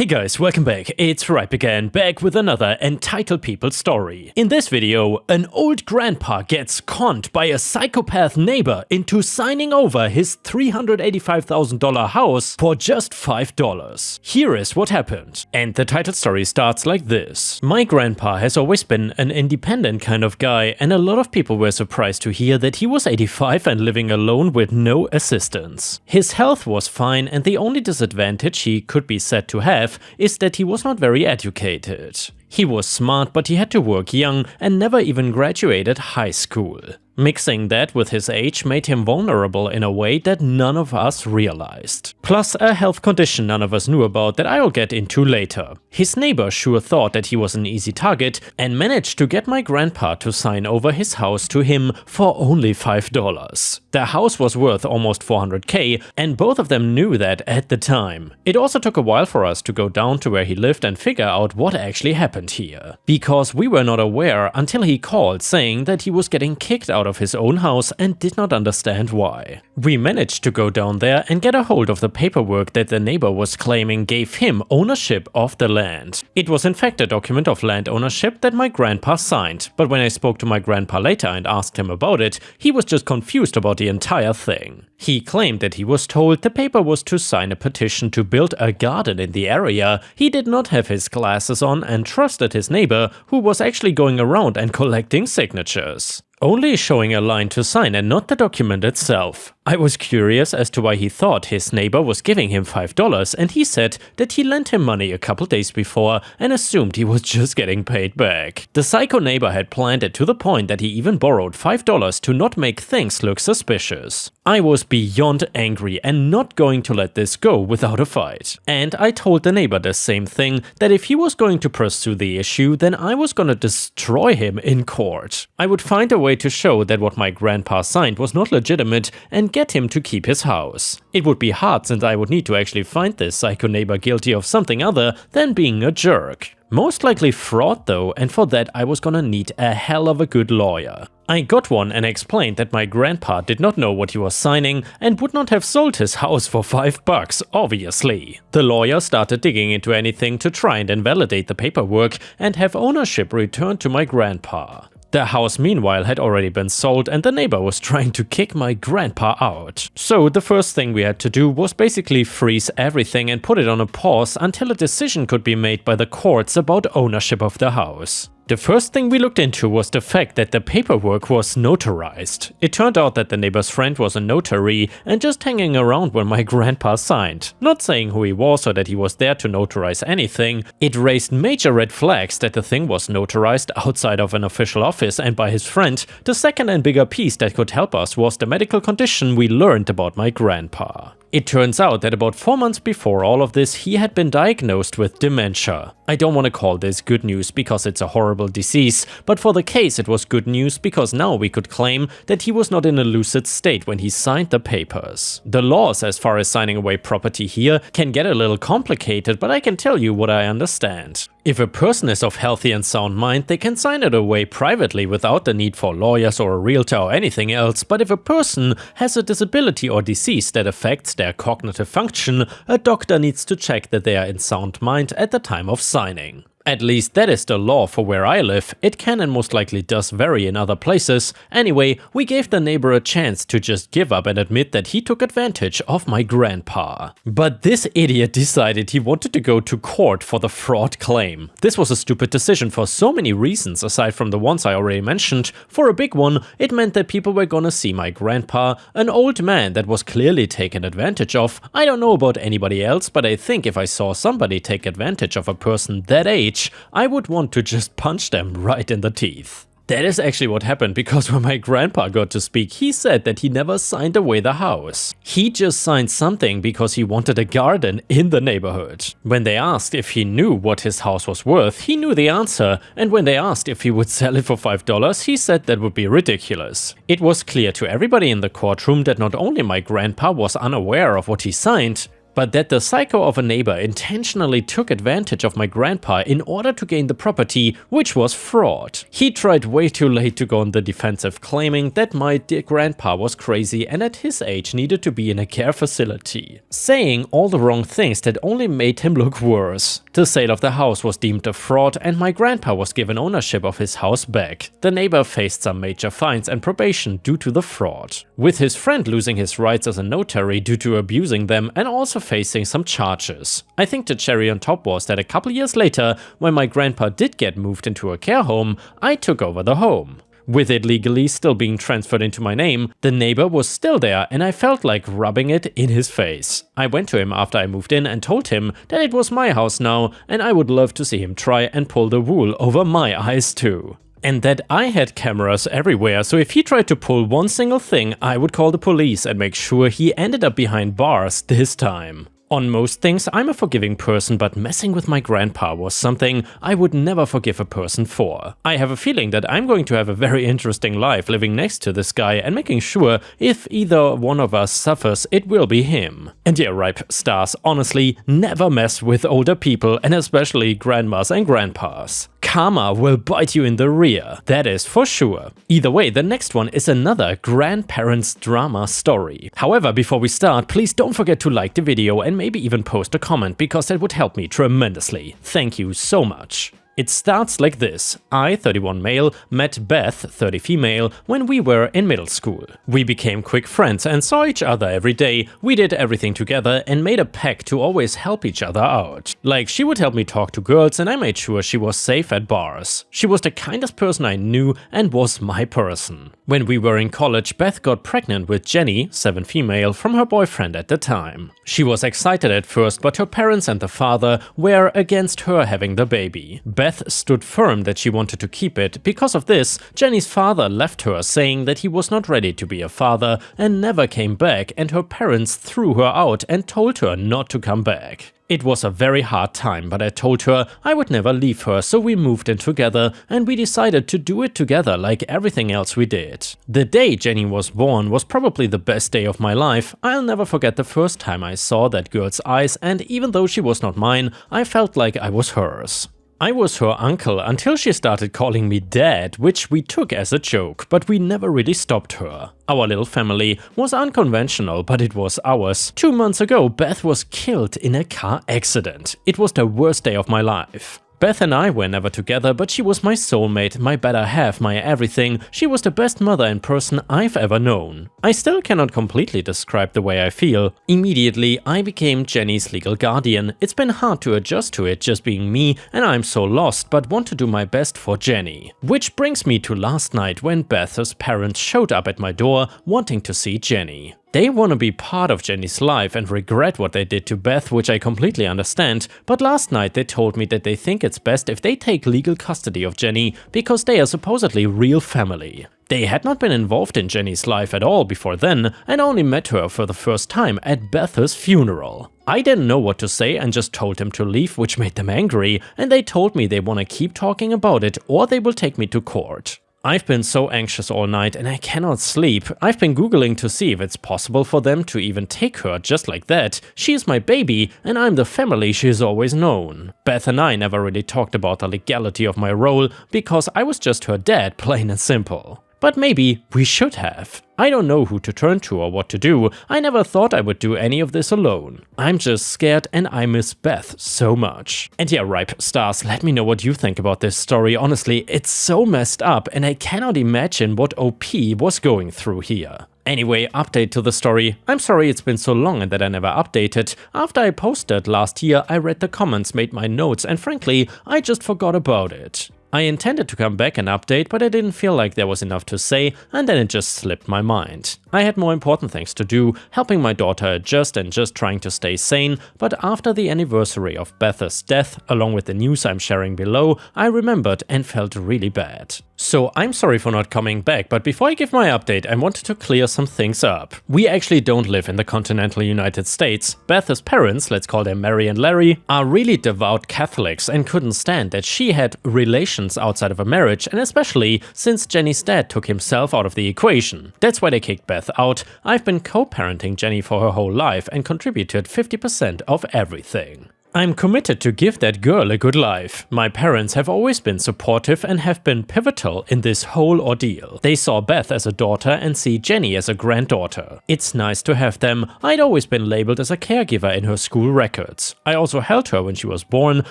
Hey guys, welcome back. It's Ripe again, back with another Entitled People story. In this video, an old grandpa gets conned by a psychopath neighbor into signing over his $385,000 house for just $5. Here is what happened. And the title story starts like this. My grandpa has always been an independent kind of guy, and a lot of people were surprised to hear that he was 85 and living alone with no assistance. His health was fine, and the only disadvantage he could be said to have is that he was not very educated. He was smart, but he had to work young and never even graduated high school. Mixing that with his age made him vulnerable in a way that none of us realized. Plus a health condition none of us knew about that I'll get into later. His neighbor sure thought that he was an easy target and managed to get my grandpa to sign over his house to him for only $5. The house was worth almost $400K, and both of them knew that at the time. It also took a while for us to go down to where he lived and figure out what actually happened here. Because we were not aware until he called saying that he was getting kicked out of his own house and did not understand why. We managed to go down there and get a hold of the paperwork that the neighbor was claiming gave him ownership of the land. It was in fact a document of land ownership that my grandpa signed, but when I spoke to my grandpa later and asked him about it, he was just confused about the entire thing. He claimed that he was told the paper was to sign a petition to build a garden in the area. He did not have his glasses on and trusted his neighbor, who was actually going around and collecting signatures, only showing a line to sign and not the document itself. I was curious as to why he thought his neighbor was giving him $5, and he said that he lent him money a couple days before and assumed he was just getting paid back. The psycho neighbor had planned it to the point that he even borrowed $5 to not make things look suspicious. I was beyond angry and not going to let this go without a fight. And I told the neighbor the same thing, that if he was going to pursue the issue, then I was gonna destroy him in court. I would find a way to show that what my grandpa signed was not legitimate and get him to keep his house. It would be hard since I would need to actually find this psycho neighbor guilty of something other than being a jerk. Most likely fraud though, and for that I was gonna need a hell of a good lawyer. I got one and explained that my grandpa did not know what he was signing and would not have sold his house for $5, obviously. The lawyer started digging into anything to try and invalidate the paperwork and have ownership returned to my grandpa. The house meanwhile had already been sold and the neighbor was trying to kick my grandpa out. So the first thing we had to do was basically freeze everything and put it on a pause until a decision could be made by the courts about ownership of the house. The first thing we looked into was the fact that the paperwork was notarized. It turned out that the neighbor's friend was a notary and just hanging around when my grandpa signed. Not saying who he was or that he was there to notarize anything. It raised major red flags that the thing was notarized outside of an official office and by his friend. The second and bigger piece that could help us was the medical condition we learned about my grandpa. It turns out that about 4 months before all of this, he had been diagnosed with dementia. I don't want to call this good news because it's a horrible disease, but for the case it was good news because now we could claim that he was not in a lucid state when he signed the papers. The laws as far as signing away property here can get a little complicated, but I can tell you what I understand. If a person is of healthy and sound mind, they can sign it away privately without the need for lawyers or a realtor or anything else, but if a person has a disability or disease that affects their cognitive function, a doctor needs to check that they are in sound mind at the time of signing. At least that is the law for where I live. It can and most likely does vary in other places. Anyway, we gave the neighbor a chance to just give up and admit that he took advantage of my grandpa. But this idiot decided he wanted to go to court for the fraud claim. This was a stupid decision for so many reasons aside from the ones I already mentioned. For a big one, it meant that people were gonna see my grandpa, an old man that was clearly taken advantage of. I don't know about anybody else, but I think if I saw somebody take advantage of a person that age, I would want to just punch them right in the teeth. That is actually what happened, because when my grandpa got to speak, he said that he never signed away the house. He just signed something because he wanted a garden in the neighborhood. When they asked if he knew what his house was worth, he knew the answer, and when they asked if he would sell it for $5, he said that would be ridiculous. It was clear to everybody in the courtroom that not only my grandpa was unaware of what he signed, but that the psycho of a neighbor intentionally took advantage of my grandpa in order to gain the property, which was fraud. He tried way too late to go on the defensive, claiming that my dear grandpa was crazy and at his age needed to be in a care facility, saying all the wrong things that only made him look worse. The sale of the house was deemed a fraud and my grandpa was given ownership of his house back. The neighbor faced some major fines and probation due to the fraud, with his friend losing his rights as a notary due to abusing them and also facing some charges. I think the cherry on top was that a couple years later, when my grandpa did get moved into a care home, I took over the home. With it legally still being transferred into my name, the neighbor was still there and I felt like rubbing it in his face. I went to him after I moved in and told him that it was my house now and I would love to see him try and pull the wool over my eyes too. And that I had cameras everywhere, so if he tried to pull one single thing, I would call the police and make sure he ended up behind bars this time. On most things, I'm a forgiving person, but messing with my grandpa was something I would never forgive a person for. I have a feeling that I'm going to have a very interesting life living next to this guy and making sure if either one of us suffers, it will be him. And yeah, ripe stars, honestly, never mess with older people and especially grandmas and grandpas. Karma will bite you in the rear, that is for sure. Either way, the next one is another grandparents drama story. However, before we start, please don't forget to like the video and maybe even post a comment, because that would help me tremendously. Thank you so much. It starts like this. I, 31 male, met Beth, 30 female, when we were in middle school. We became quick friends and saw each other every day. We did everything together and made a pact to always help each other out. Like, she would help me talk to girls and I made sure she was safe at bars. She was the kindest person I knew and was my person. When we were in college, Beth got pregnant with Jenny, 7 female, from her boyfriend at the time. She was excited at first, but her parents and the father were against her having the baby. Beth stood firm that she wanted to keep it. Because of this, Jenny's father left her, saying that he was not ready to be a father and never came back, and her parents threw her out and told her not to come back. It was a very hard time, but I told her I would never leave her, so we moved in together and we decided to do it together like everything else we did. The day Jenny was born was probably the best day of my life. I'll never forget the first time I saw that girl's eyes, and even though she was not mine, I felt like I was hers. I was her uncle until she started calling me dad, which we took as a joke, but we never really stopped her. Our little family was unconventional, but it was ours. 2 months ago, Beth was killed in a car accident. It was the worst day of my life. Beth and I were never together, but she was my soulmate, my better half, my everything. She was the best mother and person I've ever known. I still cannot completely describe the way I feel. Immediately, I became Jenny's legal guardian. It's been hard to adjust to it just being me, and I'm so lost, but want to do my best for Jenny. Which brings me to last night when Beth's parents showed up at my door wanting to see Jenny. They want to be part of Jenny's life and regret what they did to Beth, which I completely understand, but last night they told me that they think it's best if they take legal custody of Jenny because they are supposedly real family. They had not been involved in Jenny's life at all before then and only met her for the first time at Beth's funeral. I didn't know what to say and just told them to leave, which made them angry, and they told me they want to keep talking about it or they will take me to court. I've been so anxious all night and I cannot sleep. I've been googling to see if it's possible for them to even take her just like that. She is my baby and I'm the family she has always known. Beth and I never really talked about the legality of my role because I was just her dad, plain and simple. But maybe we should have. I don't know who to turn to or what to do. I never thought I would do any of this alone. I'm just scared and I miss Beth so much. And yeah, ripe stars, let me know what you think about this story. Honestly, it's so messed up and I cannot imagine what OP was going through here. Anyway, update to the story. I'm sorry it's been so long and that I never updated. After I posted last year, I read the comments, made my notes, and frankly, I just forgot about it. I intended to come back and update, but I didn't feel like there was enough to say, and then it just slipped my mind. I had more important things to do, helping my daughter adjust and just trying to stay sane, but after the anniversary of Beth's death, along with the news I'm sharing below, I remembered and felt really bad. So I'm sorry for not coming back, but before I give my update, I wanted to clear some things up. We actually don't live in the continental United States. Beth's parents, let's call them Mary and Larry, are really devout Catholics and couldn't stand that she had relations outside of a marriage, and especially since Jenny's dad took himself out of the equation. That's why they kicked Beth out. I've been co-parenting Jenny for her whole life and contributed 50% of everything. I'm committed to give that girl a good life. My parents have always been supportive and have been pivotal in this whole ordeal. They saw Beth as a daughter and see Jenny as a granddaughter. It's nice to have them. I'd always been labeled as a caregiver in her school records. I also held her when she was born,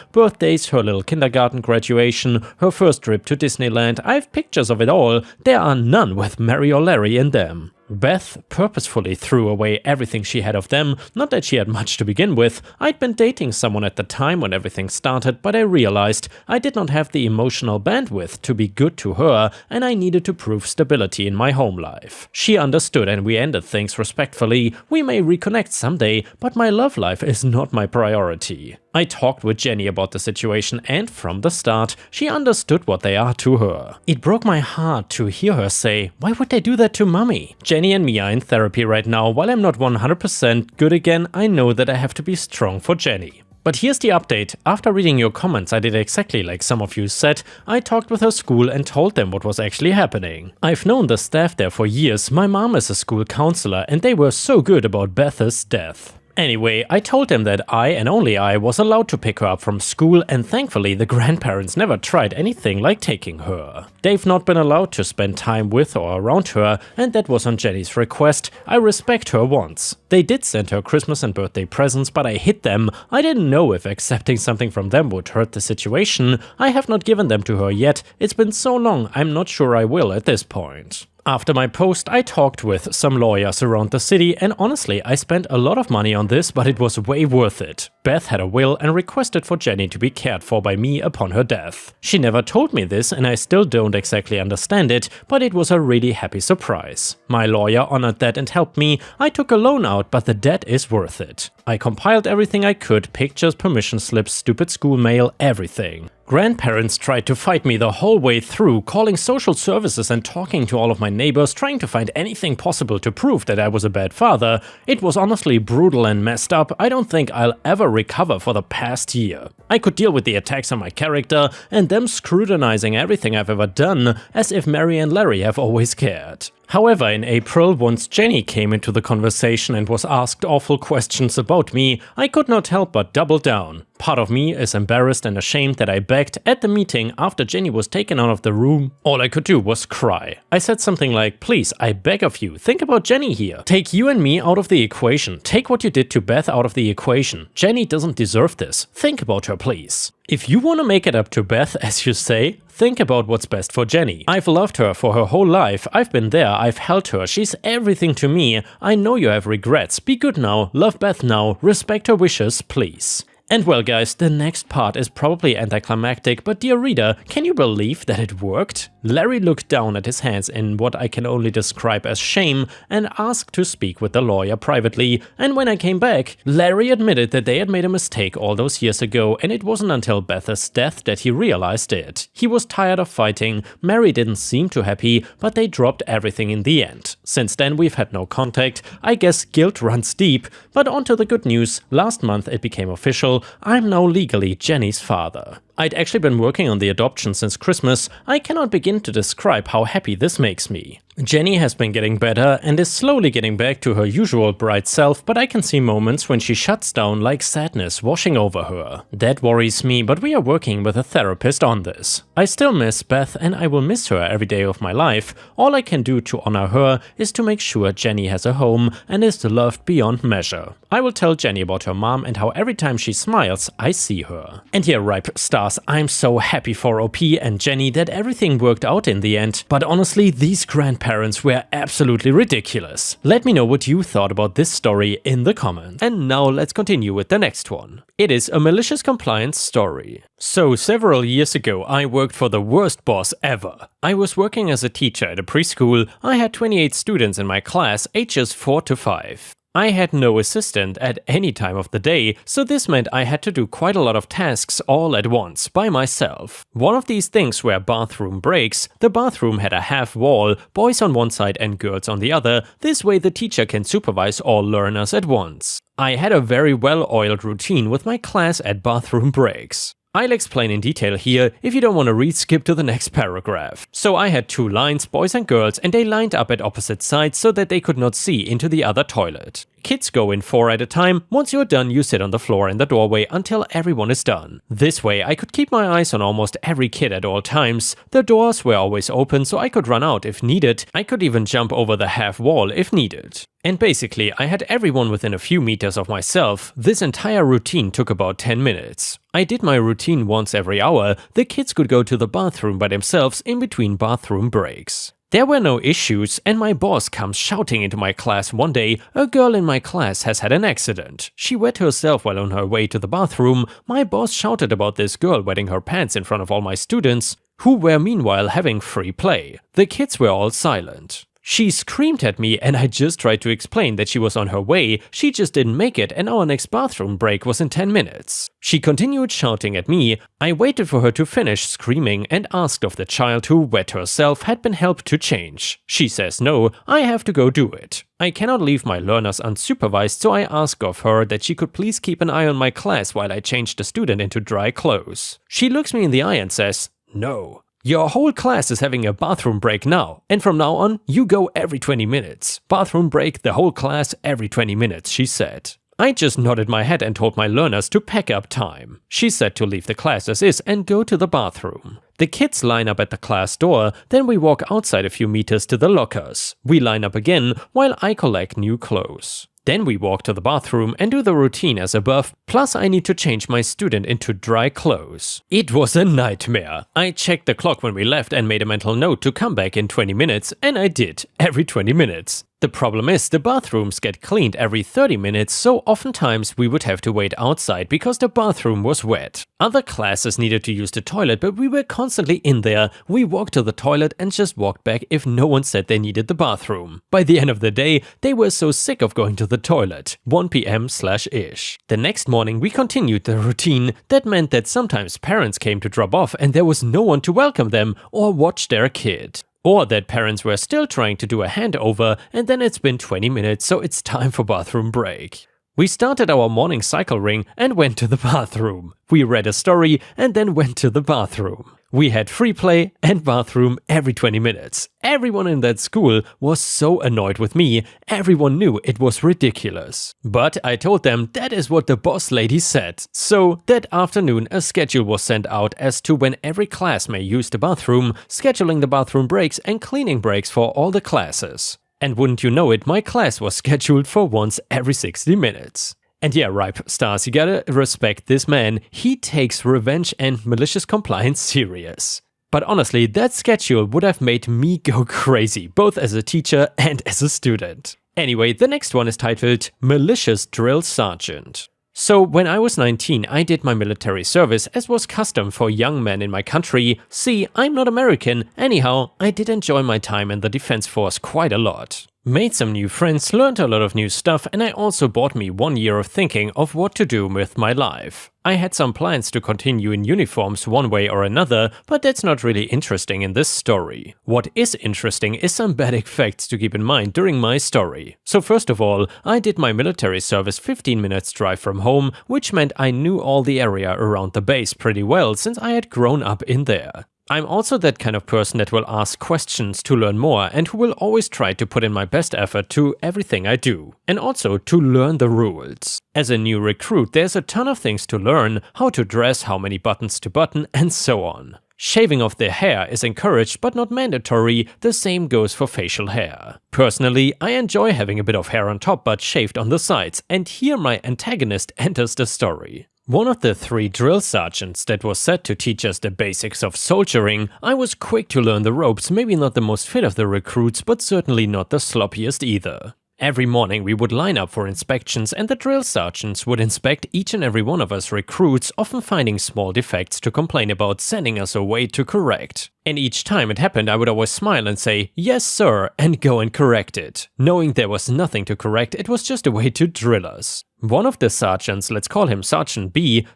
birthdays, her little kindergarten graduation, her first trip to Disneyland. I have pictures of it all. There are none with Mary or Larry in them. Beth purposefully threw away everything she had of them, not that she had much to begin with. I'd been dating someone at the time when everything started, but I realized I did not have the emotional bandwidth to be good to her, and I needed to prove stability in my home life. She understood and we ended things respectfully. We may reconnect someday, but my love life is not my priority. I talked with Jenny about the situation, and from the start, she understood what they are to her. It broke my heart to hear her say, "Why would they do that to mommy?" Jenny and me are in therapy right now. While I'm not 100% good again, I know that I have to be strong for Jenny. But here's the update. After reading your comments, I did exactly like some of you said. I talked with her school and told them what was actually happening. I've known the staff there for years. My mom is a school counselor, and they were so good about Beth's death. Anyway, I told them that I, and only I, was allowed to pick her up from school, and thankfully the grandparents never tried anything like taking her. They've not been allowed to spend time with or around her, and that was on Jenny's request. I respect her wants. They did send her Christmas and birthday presents, but I hid them. I didn't know if accepting something from them would hurt the situation. I have not given them to her yet. It's been so long, I'm not sure I will at this point. After my post, I talked with some lawyers around the city, and honestly, I spent a lot of money on this, but it was way worth it. Beth had a will and requested for Jenny to be cared for by me upon her death. She never told me this, and I still don't exactly understand it, but it was a really happy surprise. My lawyer honored that and helped me. I took a loan out, but the debt is worth it. I compiled everything I could, pictures, permission slips, stupid school mail, everything. Grandparents tried to fight me the whole way through, calling social services and talking to all of my neighbors, trying to find anything possible to prove that I was a bad father. It was honestly brutal and messed up. I don't think I'll ever recover for the past year. I could deal with the attacks on my character and them scrutinizing everything I've ever done, as if Mary and Larry have always cared. However, in April, once Jenny came into the conversation and was asked awful questions about me, I could not help but double down. Part of me is embarrassed and ashamed that I begged at the meeting after Jenny was taken out of the room. All I could do was cry. I said something like, "Please, I beg of you, think about Jenny here. Take you and me out of the equation. Take what you did to Beth out of the equation. Jenny doesn't deserve this. Think about her, please. If you want to make it up to Beth, as you say, think about what's best for Jenny. I've loved her for her whole life. I've been there, I've held her. She's everything to me. I know you have regrets. Be good now, love Beth now, respect her wishes, please." And well guys, the next part is probably anticlimactic, but dear reader, can you believe that it worked? Larry looked down at his hands in what I can only describe as shame and asked to speak with the lawyer privately, and when I came back, Larry admitted that they had made a mistake all those years ago, and it wasn't until Beth's death that he realized it. He was tired of fighting, Mary didn't seem too happy, but they dropped everything in the end. Since then we've had no contact. I guess guilt runs deep, but onto the good news. Last month it became official. I'm now legally Jenny's father. I'd actually been working on the adoption since Christmas. I cannot begin to describe how happy this makes me. Jenny has been getting better and is slowly getting back to her usual bright self, but I can see moments when she shuts down like sadness washing over her. That worries me, but we are working with a therapist on this. I still miss Beth and I will miss her every day of my life. All I can do to honor her is to make sure Jenny has a home and is loved beyond measure. I will tell Jenny about her mom and how every time she smiles, I see her. And yeah, ripe stars, I'm so happy for OP and Jenny that everything worked out in the end, but honestly, these grandparents were absolutely ridiculous. Let me know what you thought about this story in the comments. And now let's continue with the next one. It is a malicious compliance story. So several years ago, I worked for the worst boss ever. I was working as a teacher at a preschool. I had 28 students in my class, ages 4 to 5. I had no assistant at any time of the day, so this meant I had to do quite a lot of tasks all at once, by myself. One of these things were bathroom breaks. The bathroom had a half wall, boys on one side and girls on the other. This way the teacher can supervise all learners at once. I had a very well-oiled routine with my class at bathroom breaks. I'll explain in detail here. If you don't want to read, skip to the next paragraph. So I had 2 lines, boys and girls, and they lined up at opposite sides so that they could not see into the other toilet. Kids go in 4 at a time. Once you're done, you sit on the floor in the doorway until everyone is done. This way I could keep my eyes on almost every kid at all times. The doors were always open so I could run out if needed. I could even jump over the half wall if needed. And basically, I had everyone within a few meters of myself. This entire routine took about 10 minutes. I did my routine once every hour. The kids could go to the bathroom by themselves in between bathroom breaks. There were no issues, and my boss comes shouting into my class one day, "A girl in my class has had an accident. She wet herself while on her way to the bathroom." My boss shouted about this girl wetting her pants in front of all my students, who were meanwhile having free play. The kids were all silent. She screamed at me and I just tried to explain that she was on her way. She just didn't make it and our next bathroom break was in 10 minutes. She continued shouting at me. I waited for her to finish screaming and asked if the child who wet herself had been helped to change. She says no, I have to go do it. I cannot leave my learners unsupervised, so I ask of her that she could please keep an eye on my class while I change the student into dry clothes. She looks me in the eye and says, "No. Your whole class is having a bathroom break now, and from now on, you go every 20 minutes. Bathroom break, the whole class, every 20 minutes, she said. I just nodded my head and told my learners to pack up time. She said to leave the class as is and go to the bathroom. The kids line up at the class door, then we walk outside a few meters to the lockers. We line up again while I collect new clothes. Then we walk to the bathroom and do the routine as above, plus I need to change my student into dry clothes. It was a nightmare. I checked the clock when we left and made a mental note to come back in 20 minutes, and I did, every 20 minutes. The problem is the bathrooms get cleaned every 30 minutes, so oftentimes we would have to wait outside because the bathroom was wet. Other classes needed to use the toilet, but we were constantly in there. We walked to the toilet and just walked back if no one said they needed the bathroom. By the end of the day, they were so sick of going to the toilet. 1 p.m/ish. The next morning we continued the routine. That meant that sometimes parents came to drop off and there was no one to welcome them or watch their kid. Or that parents were still trying to do a handover and then it's been 20 minutes, so it's time for bathroom break. We started our morning cycle ring and went to the bathroom. We read a story and then went to the bathroom. We had free play and bathroom every 20 minutes. Everyone in that school was so annoyed with me. Everyone knew it was ridiculous. But I told them that is what the boss lady said. So that afternoon a schedule was sent out as to when every class may use the bathroom, scheduling the bathroom breaks and cleaning breaks for all the classes. And wouldn't you know it, my class was scheduled for once every 60 minutes. And yeah, Ripe Stars, you gotta respect this man. He takes revenge and malicious compliance serious. But honestly, that schedule would have made me go crazy, both as a teacher and as a student. Anyway, the next one is titled Malicious Drill Sergeant. So when I was 19, I did my military service as was custom for young men in my country. See, I'm not American. Anyhow, I did enjoy my time in the defense force quite a lot. Made some new friends, learned a lot of new stuff, and I also bought me 1 year of thinking of what to do with my life. I had some plans to continue in uniforms one way or another, but that's not really interesting in this story. What is interesting is some basic facts to keep in mind during my story. So first of all, I did my military service 15 minutes drive from home, which meant I knew all the area around the base pretty well since I had grown up in there. I'm also that kind of person that will ask questions to learn more and who will always try to put in my best effort to everything I do. And also to learn the rules. As a new recruit, there's a ton of things to learn, how to dress, how many buttons to button, and so on. Shaving off the hair is encouraged but not mandatory, the same goes for facial hair. Personally, I enjoy having a bit of hair on top but shaved on the sides, and here my antagonist enters the story. One of the 3 drill sergeants that was set to teach us the basics of soldiering, I was quick to learn the ropes, maybe not the most fit of the recruits, but certainly not the sloppiest either. Every morning we would line up for inspections and the drill sergeants would inspect each and every one of us recruits, often finding small defects to complain about, sending us away to correct. And each time it happened I would always smile and say, "Yes sir," and go and correct it. Knowing there was nothing to correct, it was just a way to drill us. One of the sergeants, let's call him Sergeant B,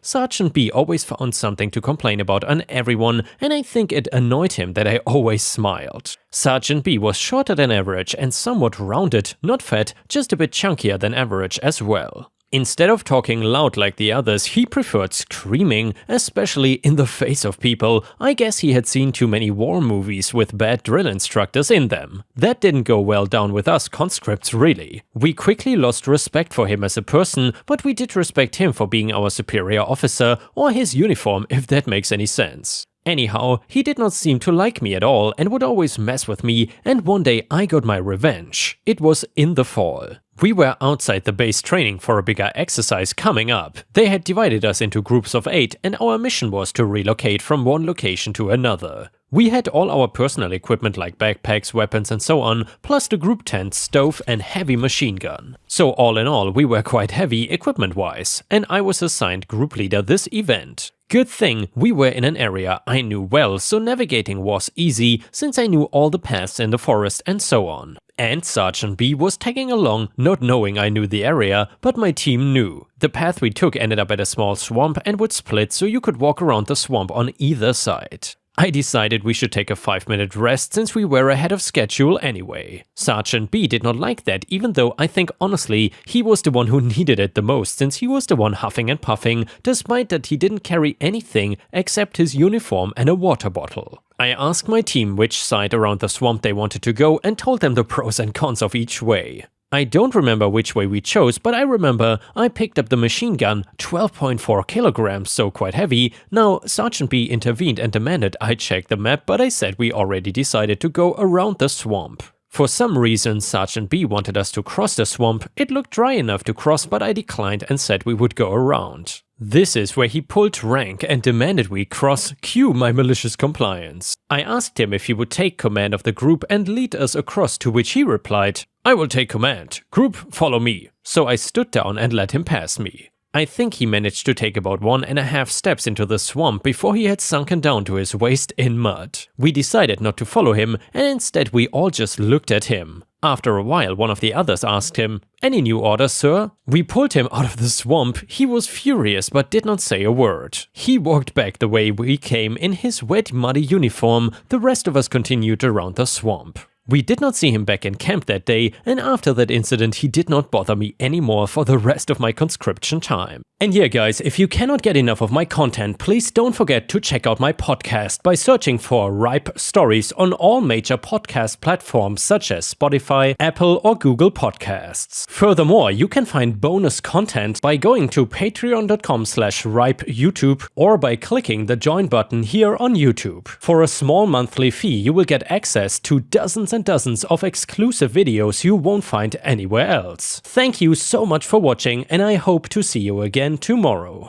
always found something to complain about on everyone, and I think it annoyed him that I always smiled. Sergeant B was shorter than average and somewhat rounded, not fat, just a bit chunkier than average as well. Instead of talking loud like the others, he preferred screaming, especially in the face of people. I guess he had seen too many war movies with bad drill instructors in them. That didn't go well down with us conscripts really. We quickly lost respect for him as a person, but we did respect him for being our superior officer, or his uniform if that makes any sense. Anyhow, he did not seem to like me at all and would always mess with me, and one day I got my revenge. It was in the fall. We were outside the base training for a bigger exercise coming up. They had divided us into groups of 8 and our mission was to relocate from one location to another. We had all our personal equipment like backpacks, weapons and so on, plus the group tent, stove and heavy machine gun. So all in all, we were quite heavy equipment-wise, and I was assigned group leader this event. Good thing we were in an area I knew well, so navigating was easy since I knew all the paths in the forest and so on. And Sergeant B was tagging along, not knowing I knew the area, but my team knew. The path we took ended up at a small swamp and would split so you could walk around the swamp on either side. I decided we should take a 5-minute rest since we were ahead of schedule anyway. Sergeant B did not like that, even though I think honestly he was the one who needed it the most since he was the one huffing and puffing, despite that he didn't carry anything except his uniform and a water bottle. I asked my team which side around the swamp they wanted to go and told them the pros and cons of each way. I don't remember which way we chose, but I remember I picked up the machine gun, 12.4 kilograms, so quite heavy. Now, Sergeant B intervened and demanded I check the map, but I said we already decided to go around the swamp. For some reason, Sergeant B wanted us to cross the swamp. It looked dry enough to cross, but I declined and said we would go around. This is where he pulled rank and demanded we cross, cue my malicious compliance. I asked him if he would take command of the group and lead us across, to which he replied, "I will take command. Group, follow me." So I stood down and let him pass me. I think he managed to take about 1.5 steps into the swamp before he had sunken down to his waist in mud. We decided not to follow him and instead we all just looked at him. After a while, one of the others asked him, "Any new orders, sir?" We pulled him out of the swamp. He was furious but did not say a word. He walked back the way we came in his wet, muddy uniform. The rest of us continued around the swamp. We did not see him back in camp that day, and after that incident he did not bother me anymore for the rest of my conscription time. And yeah guys, if you cannot get enough of my content, please don't forget to check out my podcast by searching for Ripe Stories on all major podcast platforms such as Spotify, Apple or Google Podcasts. Furthermore, you can find bonus content by going to patreon.com/ripeyoutube or by clicking the join button here on YouTube. For a small monthly fee, you will get access to dozens and dozens of exclusive videos you won't find anywhere else. Thank you so much for watching and I hope to see you again tomorrow.